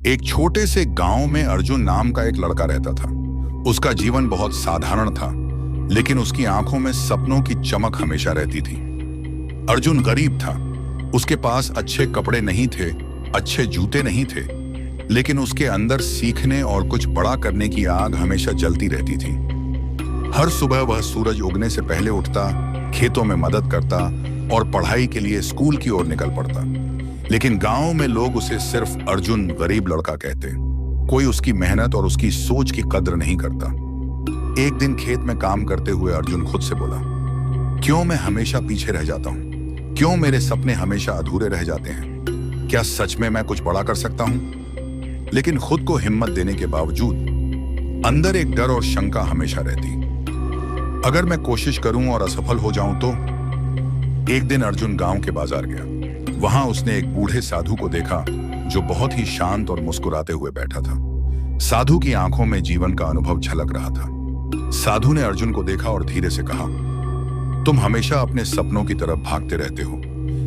एक छोटे से गांव में अर्जुन नाम का एक लड़का रहता था। उसका जीवन बहुत साधारण था, लेकिन उसकी आंखों में सपनों की चमक हमेशा रहती थी। अर्जुन गरीब था। उसके पास अच्छे कपड़े नहीं थे, अच्छे जूते नहीं थे, लेकिन उसके अंदर सीखने और कुछ बड़ा करने की आग हमेशा जलती रहती थी। हर सुबह वह सूरज उगने से पहले उठता, खेतों में मदद करता और पढ़ाई के लिए स्कूल की ओर निकल पड़ता। लेकिन गांव में लोग उसे सिर्फ अर्जुन गरीब लड़का कहते। कोई उसकी मेहनत और उसकी सोच की कद्र नहीं करता। एक दिन खेत में काम करते हुए अर्जुन खुद से बोला, क्यों मैं हमेशा पीछे रह जाता हूं? क्यों मेरे सपने हमेशा अधूरे रह जाते हैं? क्या सच में मैं कुछ बड़ा कर सकता हूं? लेकिन खुद को हिम्मत देने के बावजूद अंदर एक डर और शंका हमेशा रहती। अगर मैं कोशिश करूं और असफल हो जाऊं तो? एक दिन अर्जुन गांव के बाजार गया। वहां उसने एक बूढ़े साधु को देखा जो बहुत ही शांत और मुस्कुराते हुए बैठा था। साधु की आंखों में जीवन का अनुभव झलक रहा था। साधु ने अर्जुन को देखा और धीरे से कहा, तुम हमेशा अपने सपनों की तरफ भागते रहते हो,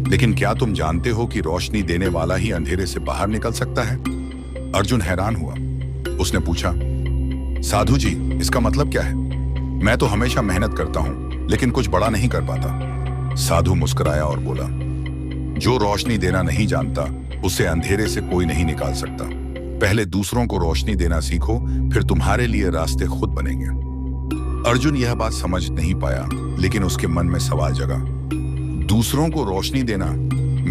लेकिन क्या तुम जानते हो कि रोशनी देने वाला ही अंधेरे से बाहर निकल सकता है? अर्जुन हैरान हुआ। उसने पूछा, साधु जी, इसका मतलब क्या है? मैं तो हमेशा मेहनत करता हूं, लेकिन कुछ बड़ा नहीं कर पाता। साधु मुस्कुराया और बोला, जो रोशनी देना नहीं जानता, उसे अंधेरे से कोई नहीं निकाल सकता। पहले दूसरों को रोशनी देना सीखो, फिर तुम्हारे लिए रास्ते खुद बनेंगे। अर्जुन यह बात समझ नहीं पाया, लेकिन उसके मन में सवाल जगा, दूसरों को रोशनी देना?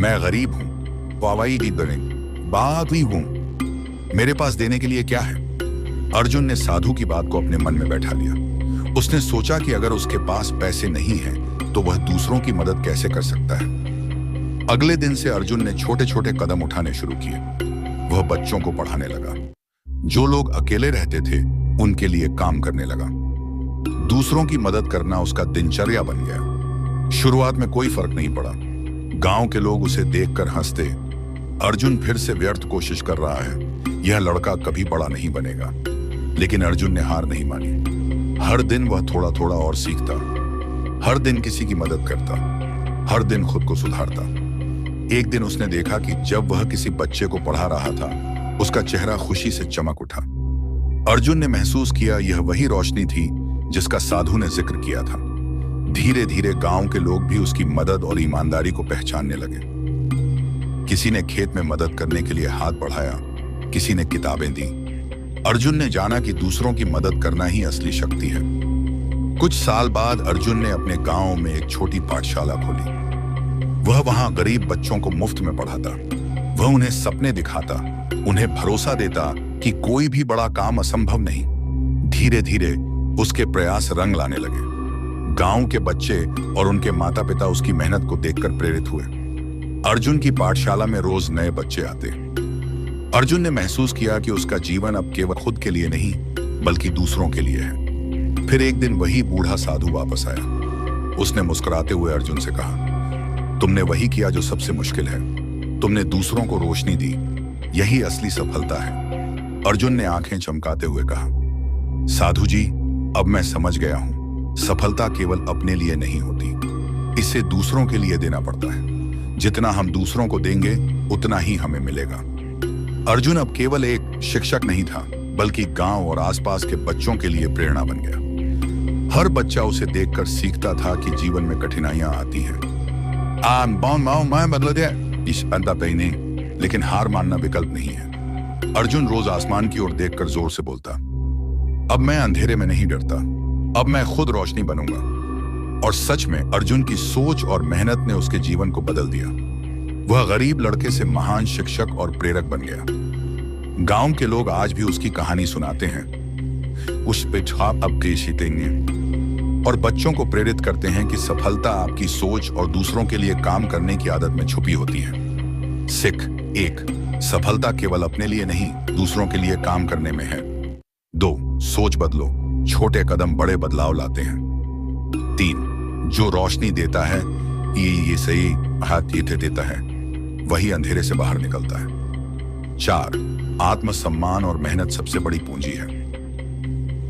मैं गरीब हूं, वावाई की बने बात ही हूं, मेरे पास देने के लिए क्या है? अर्जुन ने साधु की बात को अपने मन में बैठा लिया। उसने सोचा कि अगर उसके पास पैसे नहीं हैं, तो वह दूसरों की मदद कैसे कर सकता है। अगले दिन से अर्जुन ने छोटे छोटे कदम उठाने शुरू किए। वह बच्चों को पढ़ाने लगा। जो लोग अकेले रहते थे, उनके लिए काम करने लगा। दूसरों की मदद करना उसका दिनचर्या बन गया। शुरुआत में कोई फर्क नहीं पड़ा। गांव के लोग उसे देखकर हंसते। अर्जुन फिर से व्यर्थ कोशिश कर रहा है, यह लड़का कभी बड़ा नहीं बनेगा। लेकिन अर्जुन ने हार नहीं मानी। हर दिन वह थोड़ा थोड़ा और सीखता, हर दिन किसी की मदद करता, हर दिन खुद को सुधारता। एक दिन उसने देखा कि जब वह किसी बच्चे को पढ़ा रहा था, उसका चेहरा खुशी से चमक उठा। अर्जुन ने महसूस किया यह वही रोशनी थी जिसका साधु ने जिक्र किया था। धीरे धीरे गांव के लोग भी उसकी मदद और ईमानदारी को पहचानने लगे। किसी ने खेत में मदद करने के लिए हाथ बढ़ाया, किसी ने किताबें दी। अर्जुन ने जाना कि दूसरों की मदद करना ही असली शक्ति है। कुछ साल बाद अर्जुन ने अपने गांव में एक छोटी पाठशाला खोली। वह वहां गरीब बच्चों को मुफ्त में पढ़ाता। वह उन्हें सपने दिखाता, उन्हें भरोसा देता कि कोई भी बड़ा काम असंभव नहीं। धीरे धीरे उसके प्रयास रंग लाने लगे। गांव के बच्चे और उनके माता पिता उसकी मेहनत को देखकर प्रेरित हुए। अर्जुन की पाठशाला में रोज नए बच्चे आते। अर्जुन ने महसूस किया कि उसका जीवन अब केवल खुद के लिए नहीं, बल्कि दूसरों के लिए है। फिर एक दिन वही बूढ़ा साधु वापस आया। उसने मुस्कुराते हुए अर्जुन से कहा, तुमने वही किया जो सबसे मुश्किल है। तुमने दूसरों को रोशनी दी, यही असली सफलता है। अर्जुन ने आंखें चमकाते हुए कहा, साधु जी, अब मैं समझ गया हूं, सफलता केवल अपने लिए नहीं होती, इसे दूसरों के लिए देना पड़ता है। जितना हम दूसरों को देंगे, उतना ही हमें मिलेगा। अर्जुन अब केवल एक शिक्षक नहीं था, बल्कि गांव और आसपास के बच्चों के लिए प्रेरणा बन गया। हर बच्चा उसे देखकर सीखता था कि जीवन में कठिनाइयां आती हैं, लेकिन हार मानना विकल्प नहीं है। अर्जुन रोज आसमान की ओर देखकर जोर से बोलता, अब मैं अंधेरे में नहीं डरता, अब मैं खुद रोशनी बनूंगा। और सच में अर्जुन की सोच और मेहनत ने उसके जीवन को बदल दिया। वह गरीब लड़के से महान शिक्षक और प्रेरक बन गया। गांव के लोग आज भी उसकी कहानी सुनाते हैं, उस पे छाप अब देंगे और बच्चों को प्रेरित करते हैं कि सफलता आपकी सोच और दूसरों के लिए काम करने की आदत में छुपी होती है। सिख 1, सफलता केवल अपने लिए नहीं, दूसरों के लिए काम करने में है। 2, सोच बदलो, छोटे कदम बड़े बदलाव लाते हैं। 3, जो रोशनी देता है, ये सही हाथ ये देता है, वही अंधेरे से बाहर निकलता है। 4, आत्मसम्मान और मेहनत सबसे बड़ी पूंजी है।